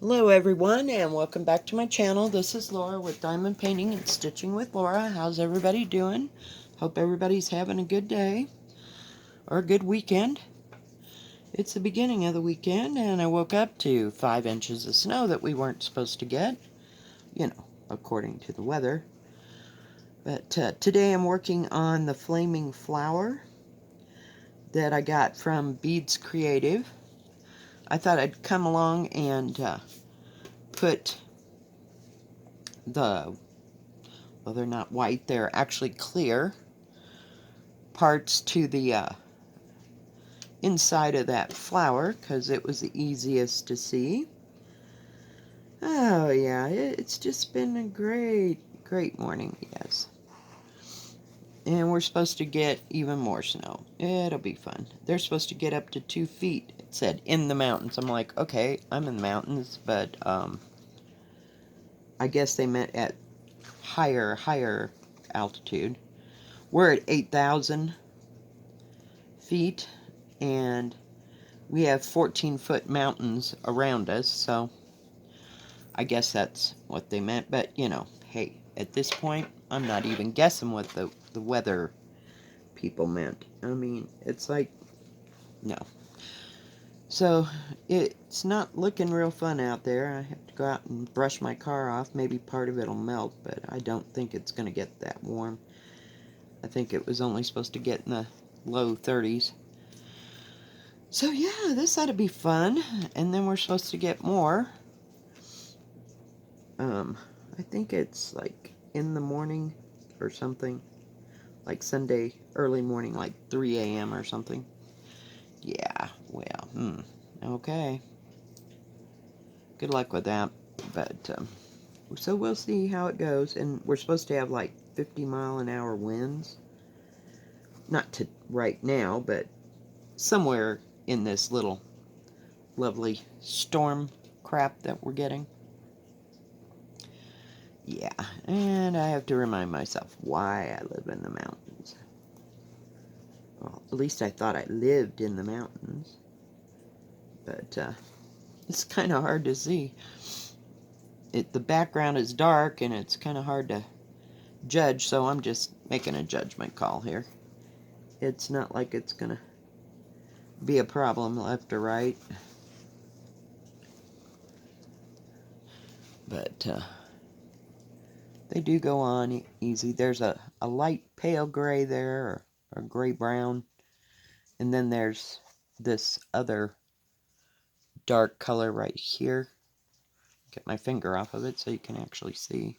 Hello everyone and welcome back to my channel. This is Laura with Diamond Painting and Stitching with Laura. How's everybody doing? Hope everybody's having a good day or a good weekend. It's the beginning of the weekend and I woke up to 5 inches of snow that we weren't supposed to get, according to the weather. But today I'm working on the flaming flower that I got from Beads Creative. I thought I'd come along and put the well, they're not white, they're actually clear parts to the inside of that flower because it was the easiest to see. Oh yeah, it's just been a great morning, yes. And we're supposed to get even more snow. It'll be fun. They're supposed to get up to 2 feet, it said, in the mountains. I'm like, okay, I'm in the mountains, but I guess they meant at higher altitude. We're at 8,000 feet, and we have 14-foot mountains around us, so I guess that's what they meant. But, hey, at this point, I'm not even guessing what the weather people meant. I mean, it's like, no. So, it's not looking real fun out there. I have to go out and brush my car off. Maybe part of it'll melt, but I don't think it's going to get that warm. I think it was only supposed to get in the low 30s. So yeah, this ought to be fun. And then we're supposed to get more. I think it's like in the morning or something. Like Sunday early morning, like 3 a.m. or something. Yeah, well, okay. Good luck with that. But, so we'll see how it goes. And we're supposed to have like 50-mile-an-hour winds. Not to right now, but somewhere in this little lovely storm crap that we're getting. Yeah, and I have to remind myself why I live in the mountains. Well, at least I thought I lived in the mountains. But it's kind of hard to see. The background is dark and it's kind of hard to judge, so I'm just making a judgment call here. It's not like it's going to be a problem left or right. But they do go on easy. There's a light pale gray there, or gray-brown. And then there's this other dark color right here. Get my finger off of it so you can actually see.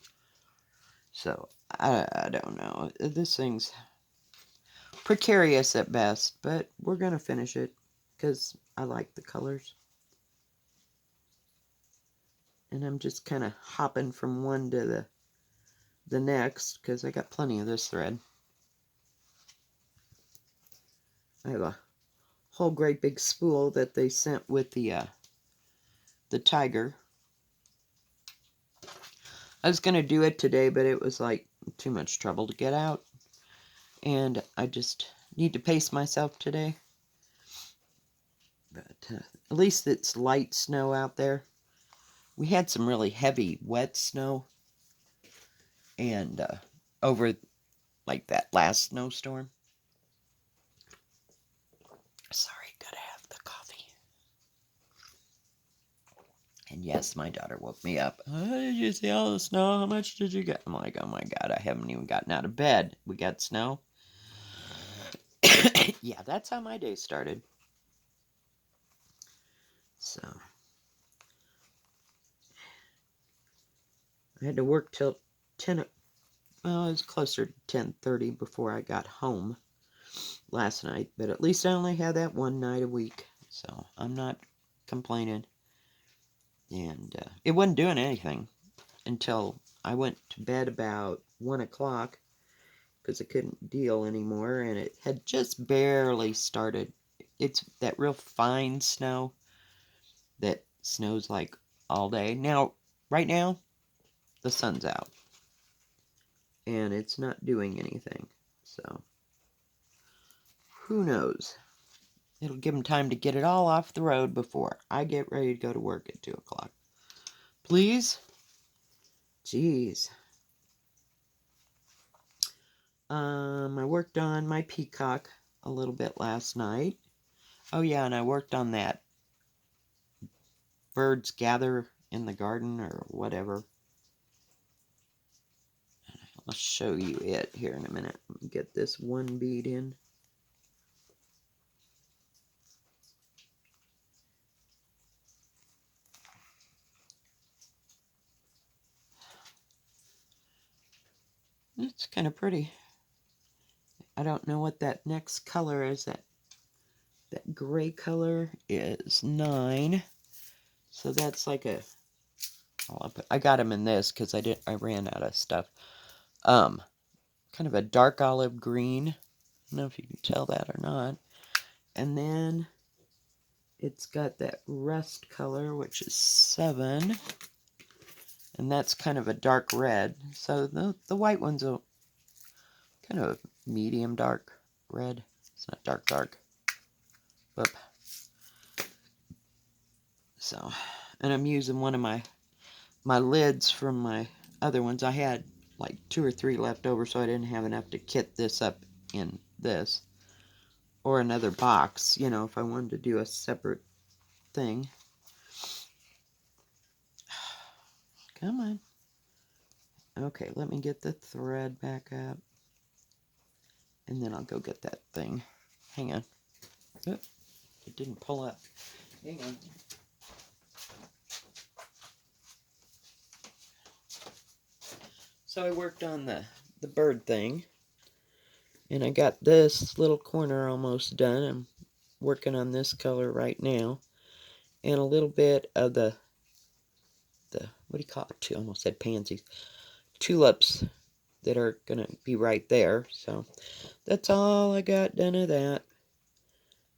So, I don't know. This thing's precarious at best, but we're going to finish it because I like the colors. And I'm just kind of hopping from one to the next because I got plenty of this thread. I have a whole great big spool that they sent with the tiger. I was going to do it today, but it was like too much trouble to get out. And I just need to pace myself today. But at least it's light snow out there. We had some really heavy, wet snow. And over like that last snowstorm. Sorry, gotta have the coffee. And yes, my daughter woke me up. Oh, did you see all the snow? How much did you get? I'm like, oh my god, I haven't even gotten out of bed. We got snow. Yeah, that's how my day started. So, I had to work till 10, well, it was closer to 10:30 before I got home last night. But at least I only had that one night a week. So, I'm not complaining. And it wasn't doing anything until I went to bed about 1 o'clock because I couldn't deal anymore, and it had just barely started. It's that real fine snow that snows like all day. Now, right now, the sun's out, and it's not doing anything, so who knows? It'll give them time to get it all off the road before I get ready to go to work at 2 o'clock. Please? Jeez. I worked on my peacock a little bit last night. Oh yeah, and I worked on that birds gather in the garden or whatever. I'll show you it here in a minute. Let me get this one bead in. It's kind of pretty. I don't know what that next color is. That gray color is 9. So that's like a... I got them in this because I ran out of stuff. Kind of a dark olive green. I don't know if you can tell that or not. And then it's got that rust color, which is 7. And that's kind of a dark red. So the white one's a kind of a medium dark red. It's not dark dark. But so, and I'm using one of my lids from my other ones. I had like 2 or 3 left over, so I didn't have enough to kit this up in this. Or another box, you know, if I wanted to do a separate thing. Come on. Okay, let me get the thread back up. And then I'll go get that thing. Hang on. Oop, it didn't pull up. Hang on. So I worked on the bird thing. And I got this little corner almost done. I'm working on this color right now. And a little bit of the what do you call it? I almost said pansies. Tulips that are going to be right there. So that's all I got done of that.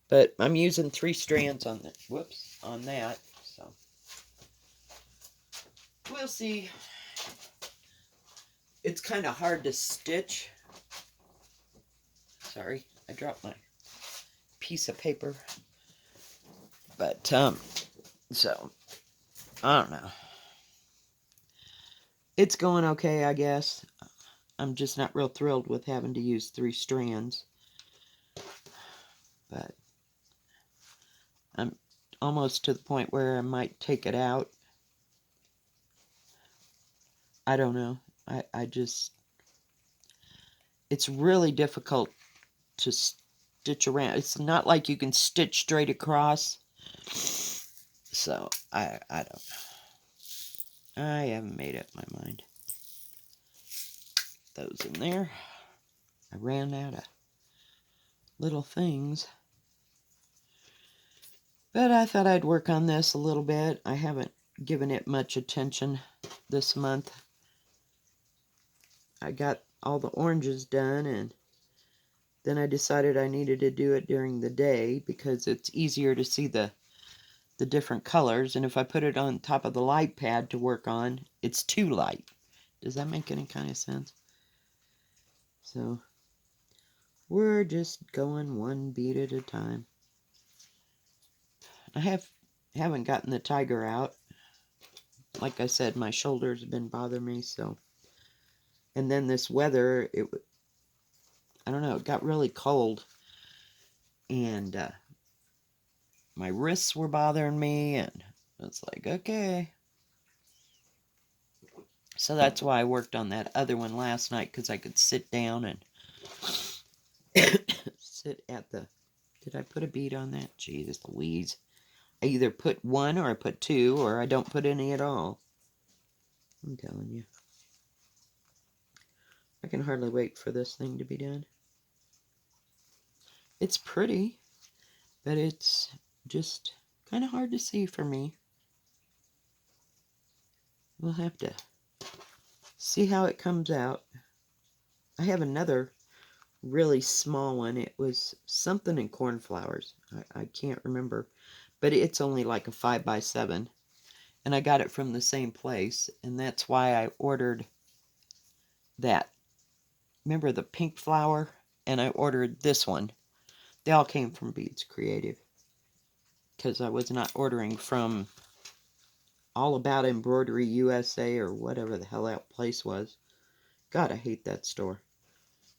But I'm using 3 strands on the, on that. So we'll see. It's kind of hard to stitch. Sorry, I dropped my piece of paper. But, so, I don't know. It's going okay, I guess. I'm just not real thrilled with having to use 3 strands. But I'm almost to the point where I might take it out. I don't know. I just... It's really difficult to stitch around. It's not like you can stitch straight across. So, I don't know. I haven't made up my mind. Those in there. I ran out of little things. But I thought I'd work on this a little bit. I haven't given it much attention this month. I got all the oranges done, and then I decided I needed to do it during the day because it's easier to see the different colors. And if I put it on top of the light pad to work on, it's too light. Does that make any kind of sense? So we're just going one bead at a time. I haven't gotten the tiger out. Like I said, my shoulders have been bothering me, so. And then this weather, I don't know, it got really cold. And my wrists were bothering me, and it's like, okay. So that's why I worked on that other one last night, because I could sit down and sit at the... Did I put a bead on that? Jesus Louise. I either put 1 or I put 2, or I don't put any at all. I'm telling you. I can hardly wait for this thing to be done. It's pretty, but it's just kind of hard to see for me. We'll have to see how it comes out. I have another really small one. It was something in cornflowers. I can't remember. But it's only like a 5x7. And I got it from the same place. And that's why I ordered that. Remember the pink flower? And I ordered this one. They all came from Beads Creative. Because I was not ordering from All About Embroidery USA or whatever the hell that place was. God, I hate that store.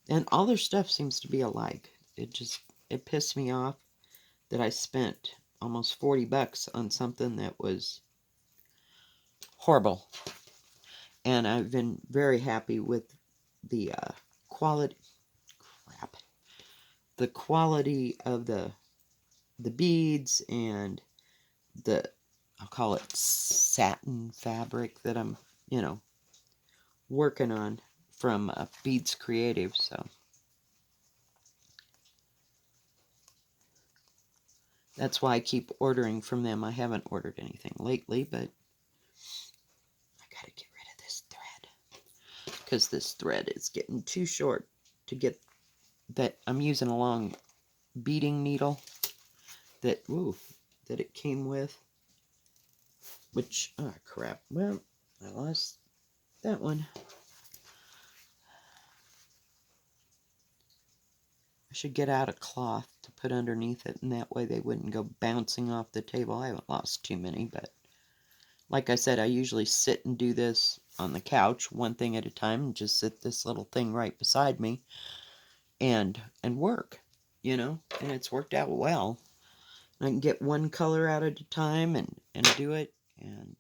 And all their stuff seems to be alike. It pissed me off that I spent almost 40 bucks on something that was horrible. And I've been very happy with the quality. Crap. The quality of the beads and the, I'll call it satin fabric that I'm, working on from Beads Creative. So that's why I keep ordering from them. I haven't ordered anything lately, but I gotta get rid of this thread because this thread is getting too short to get that. I'm using a long beading needle that it came with, which, oh crap, well, I lost that one. I should get out a cloth to put underneath it, and that way they wouldn't go bouncing off the table. I haven't lost too many, but like I said, I usually sit and do this on the couch, one thing at a time, and just sit this little thing right beside me and work, and it's worked out well. I can get one color out at a time and do it, and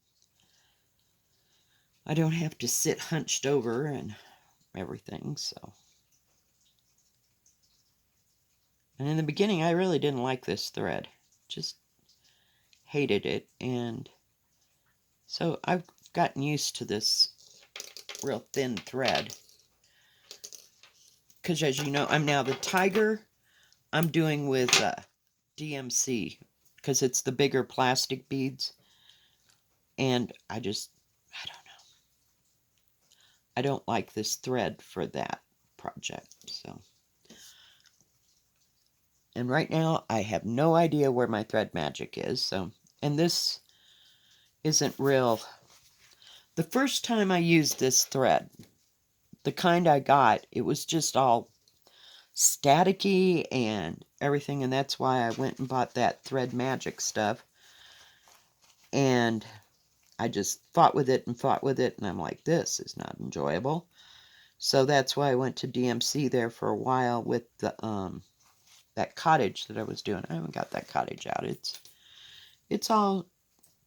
I don't have to sit hunched over and everything, so. And in the beginning, I really didn't like this thread. Just hated it, and so I've gotten used to this real thin thread. Because as you know, I'm now the tiger. I'm doing with DMC because it's the bigger plastic beads. And I don't know. I don't like this thread for that project. So, and right now I have no idea where my thread magic is. So, and this isn't real. The first time I used this thread, the kind I got, it was just all staticky and everything, and that's why I went and bought that thread magic stuff. And I just fought with it, and I'm like, this is not enjoyable. So that's why I went to DMC there for a while with the that cottage that I was doing. I haven't got that cottage out. It's all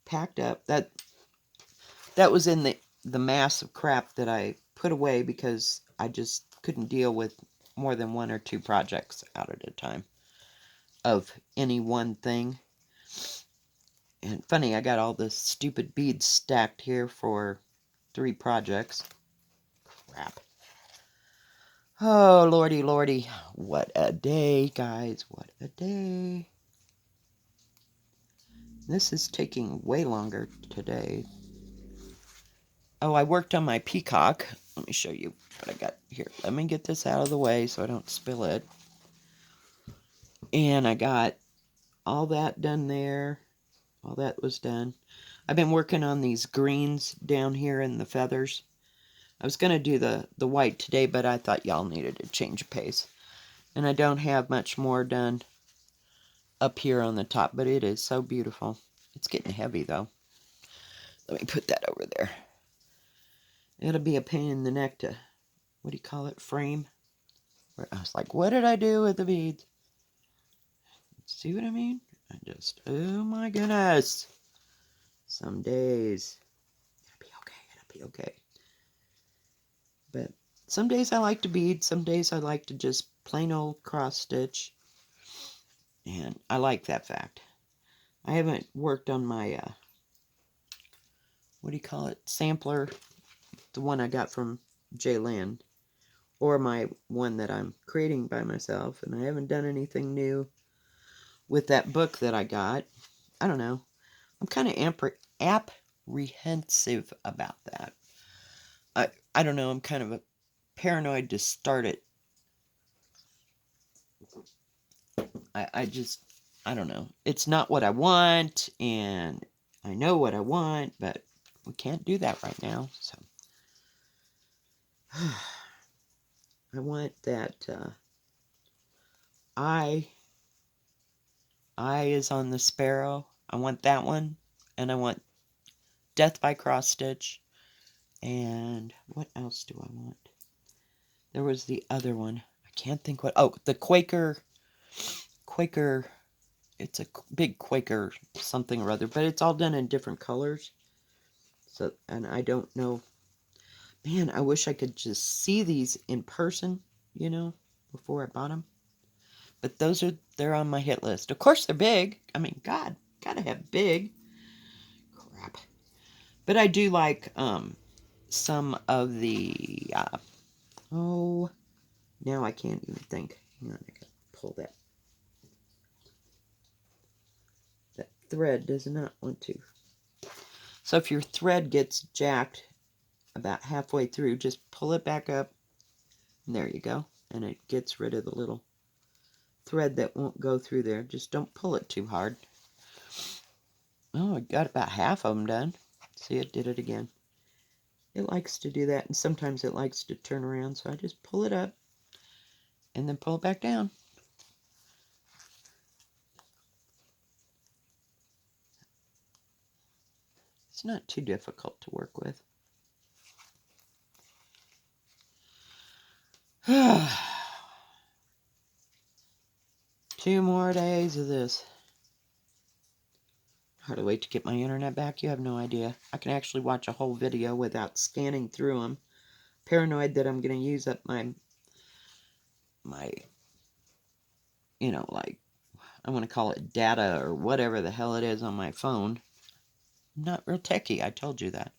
packed up. That was in the mass of crap that I put away because I just couldn't deal with more than one or two projects out at a time of any one thing. And funny, I got all the stupid beads stacked here for 3 projects. Crap. Oh, lordy, lordy. What a day, guys. What a day. This is taking way longer today. Oh, I worked on my peacock. Let me show you what I got here. Let me get this out of the way so I don't spill it. And I got all that done there. All that was done. I've been working on these greens down here in the feathers. I was going to do the white today, but I thought y'all needed a change of pace. And I don't have much more done up here on the top, but it is so beautiful. It's getting heavy, though. Let me put that over there. It'll be a pain in the neck to, what do you call it, frame? I was like, what did I do with the beads? See what I mean? Oh my goodness. Some days, it'll be okay. But some days I like to bead, some days I like to just plain old cross stitch. And I like that fact. I haven't worked on my, what do you call it, sampler, the one I got from J-Land, or my one that I'm creating by myself, and I haven't done anything new with that book that I got. I don't know. I'm kind of apprehensive about that. I don't know. I'm kind of paranoid to start it. I don't know. It's not what I want, and I know what I want, but we can't do that right now, so. I want that, eye is on the sparrow. I want that one, and I want Death by Cross Stitch. And what else do I want? There was the other one. I can't think what. Oh, the Quaker. It's a big Quaker something or other, but it's all done in different colors. So, and I don't know. Man, I wish I could just see these in person, before I bought them. But they're on my hit list. Of course, they're big. I mean, God, gotta have big. Crap. But I do like some of the. Oh, now I can't even think. Hang on, I gotta pull that. That thread does not want to. So if your thread gets jacked about halfway through, just pull it back up. And there you go. And it gets rid of the little thread that won't go through there. Just don't pull it too hard. Oh, I got about half of them done. See, it did it again. It likes to do that, and sometimes it likes to turn around, so I just pull it up and then pull it back down. It's not too difficult to work with. 2 more days of this. Hardly wait to get my internet back. You have no idea. I can actually watch a whole video without scanning through them. Paranoid that I'm going to use up my like, I want to call it data or whatever the hell it is on my phone. I'm not real techie, I told you that.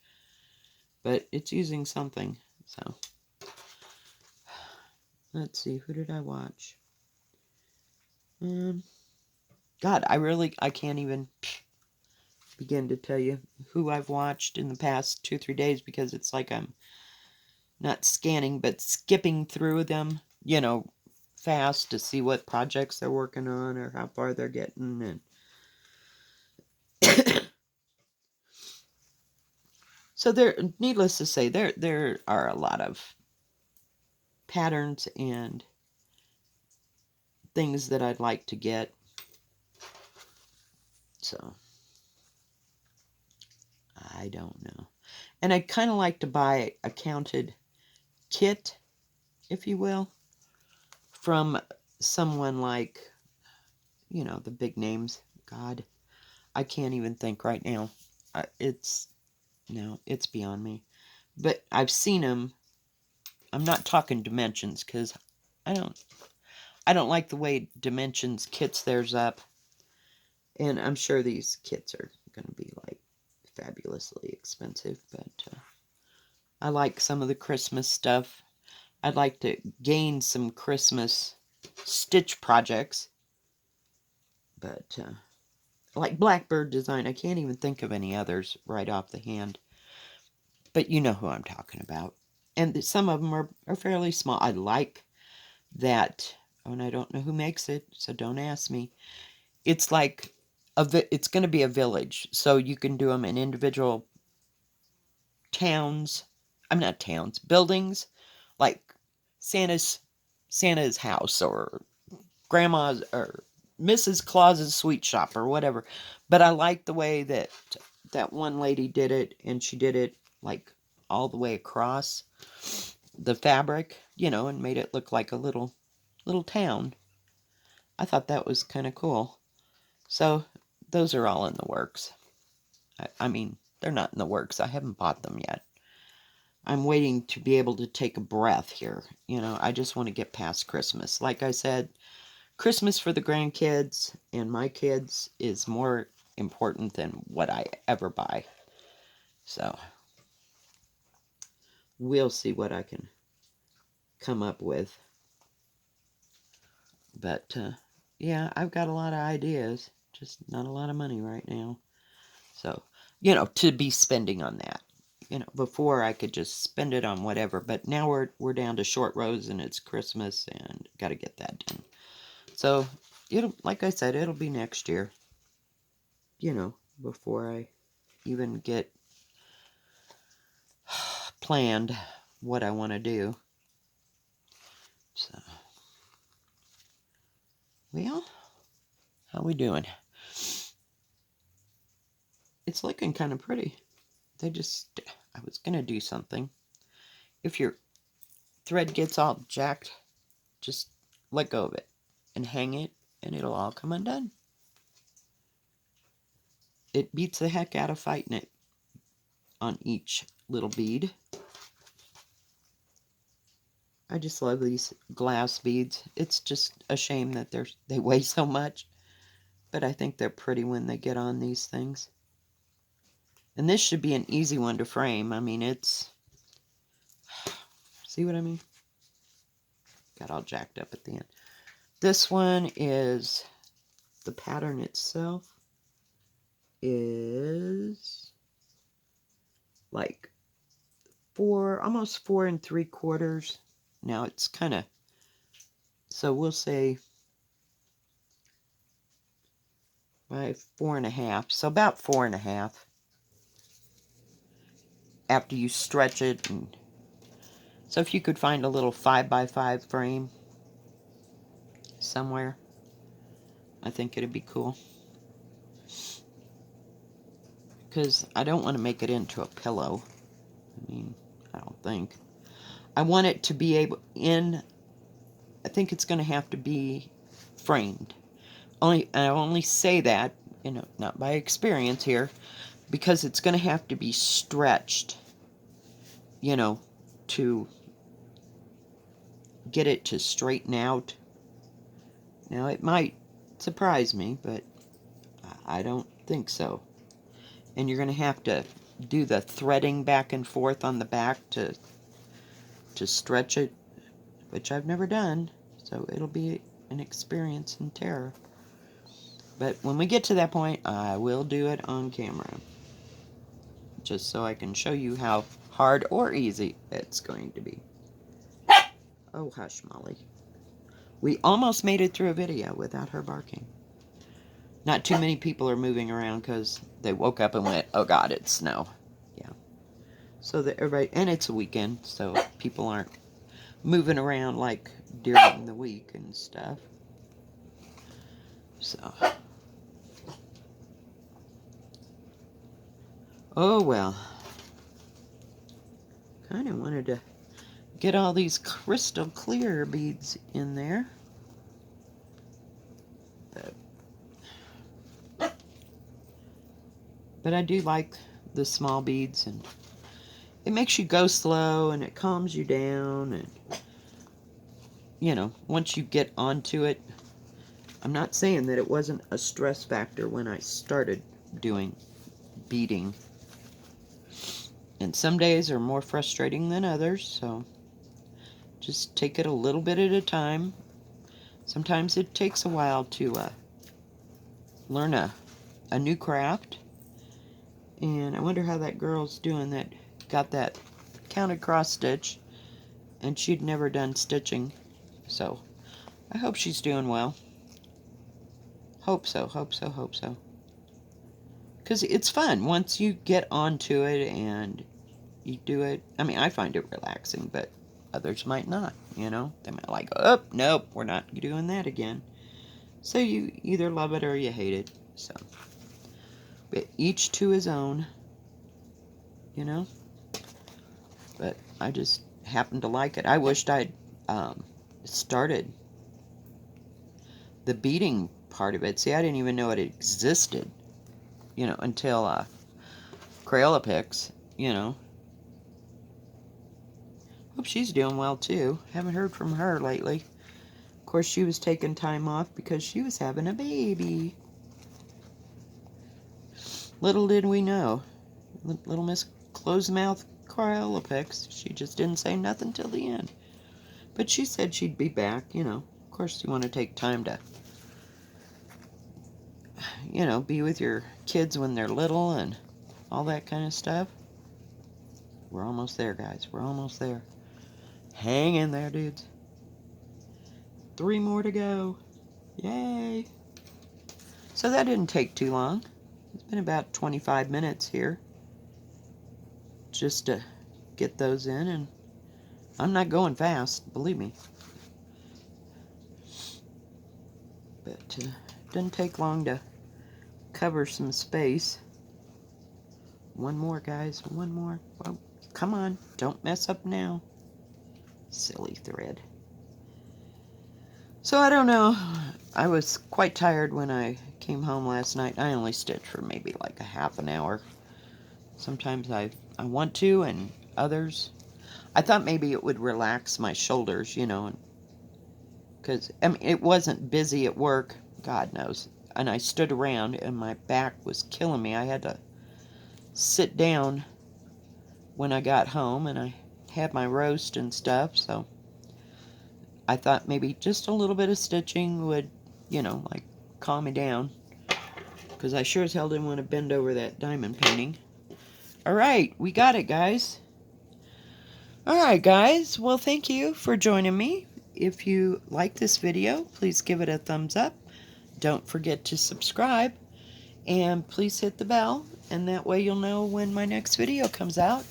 But it's using something, so. Let's see, who did I watch? God, I can't even begin to tell you who I've watched in the past 2-3 days, because it's like I'm not scanning, but skipping through them, fast to see what projects they're working on or how far they're getting. And so needless to say, there are a lot of patterns and things that I'd like to get. So I don't know. And I'd kind of like to buy a counted kit, if you will, from someone like, the big names. God, I can't even think right now. It's beyond me. But I've seen them. I'm not talking Dimensions, because I don't like the way Dimensions kits theirs up. And I'm sure these kits are going to be like fabulously expensive, but I like some of the Christmas stuff. I'd like to gain some Christmas stitch projects, but like Blackbird Design, I can't even think of any others right off the hand, but you know who I'm talking about. And some of them are fairly small. I like that, and I don't know who makes it, so don't ask me. It's like it's going to be a village, so you can do them in individual towns. I'm not towns, buildings, like Santa's house, or Grandma's, or Mrs. Claus's sweet shop, or whatever. But I like the way that one lady did it, and she did it like all the way across the fabric, and made it look like a little town. I thought that was kind of cool. So those are all in the works. I mean, they're not in the works. I haven't bought them yet. I'm waiting to be able to take a breath here. I just want to get past Christmas. Like I said, Christmas for the grandkids and my kids is more important than what I ever buy. So, we'll see what I can come up with. But, yeah, I've got a lot of ideas. Just not a lot of money right now. So, to be spending on that. Before I could just spend it on whatever, but now we're down to short rows and it's Christmas and got to get that done. So, like I said, it'll be next year, before I even get planned what I want to do. So, well, how we doing? It's looking kind of pretty. I was going to do something. If your thread gets all jacked, just let go of it and hang it, and it'll all come undone. It beats the heck out of fighting it on each little bead. I just love these glass beads. It's just a shame that they weigh so much, but I think they're pretty when they get on these things. And this should be an easy one to frame. I mean, it's... See what I mean? Got all jacked up at the end. This one is... The pattern itself is like almost 4 3/4. Now it's kind of... So we'll say 4 1/2. So about 4 1/2. After you stretch it. And so if you could find a little 5x5 frame somewhere, I think it'd be cool. Because I don't want to make it into a pillow. I mean, I don't think. I want it to be able I think it's going to have to be framed. I only say that, not by experience here, because it's going to have to be stretched, to get it to straighten out. Now, it might surprise me, but I don't think so. And you're going to have to do the threading back and forth on the back to stretch it, which I've never done, so it'll be an experience in terror. But when we get to that point, I will do it on camera, just so I can show you how hard or easy it's going to be. Oh, hush, Molly. We almost made it through a video without her barking. Not too many people are moving around because they woke up and went, oh God, it's snow. Yeah. So that everybody, and it's a weekend, so people aren't moving around like during the week and stuff. So. Oh well. Kind of wanted to get all these crystal clear beads in there. But I do like the small beads, and it makes you go slow and it calms you down, and once you get onto it. I'm not saying that it wasn't a stress factor when I started doing beading, and some days are more frustrating than others, so just take it a little bit at a time. Sometimes it takes a while to learn a new craft. And I wonder how that girl's doing that got that counted cross stitch, and she'd never done stitching. So I hope she's doing well. Hope so, hope so, hope so. Because it's fun once you get onto it and you do it. I mean, I find it relaxing, but others might not, They might like, oh, nope, we're not doing that again. So you either love it or you hate it. So, but each to his own, But I just happen to like it. I wished I'd started the beading part of it. See, I didn't even know it existed, until Crayola Picks, Hope she's doing well, too. Haven't heard from her lately. Of course, she was taking time off because she was having a baby. Little did we know. Little Miss Closed-Mouth Crayola Picks. She just didn't say nothing till the end. But she said she'd be back, Of course, you want to take time to, be with your kids when they're little and all that kind of stuff. We're almost there, guys. We're almost there. Hang in there, dudes. 3 more to go. Yay. So that didn't take too long. It's been about 25 minutes here just to get those in, and I'm not going fast, believe me. But it didn't take long to cover some space. One more, guys. One more. Oh, come on. Don't mess up now. Silly thread. So I don't know. I was quite tired when I came home last night. I only stitched for maybe like a half an hour. Sometimes I want to, and others. I thought maybe it would relax my shoulders, you know, because I mean, it wasn't busy at work, God knows. And I stood around, and my back was killing me. I had to sit down when I got home, and I had my roast and stuff, so I thought maybe just a little bit of stitching would, you know, like calm me down, because I sure as hell didn't want to bend over that diamond painting. Alright, we got it, guys. Alright, guys, well, thank you for joining me. If you like this video, please give it a thumbs up. Don't forget to subscribe, and please hit the bell, and that way you'll know when my next video comes out.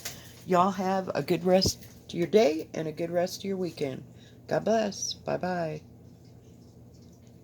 Y'all have a good rest of your day and a good rest of your weekend. God bless. Bye-bye.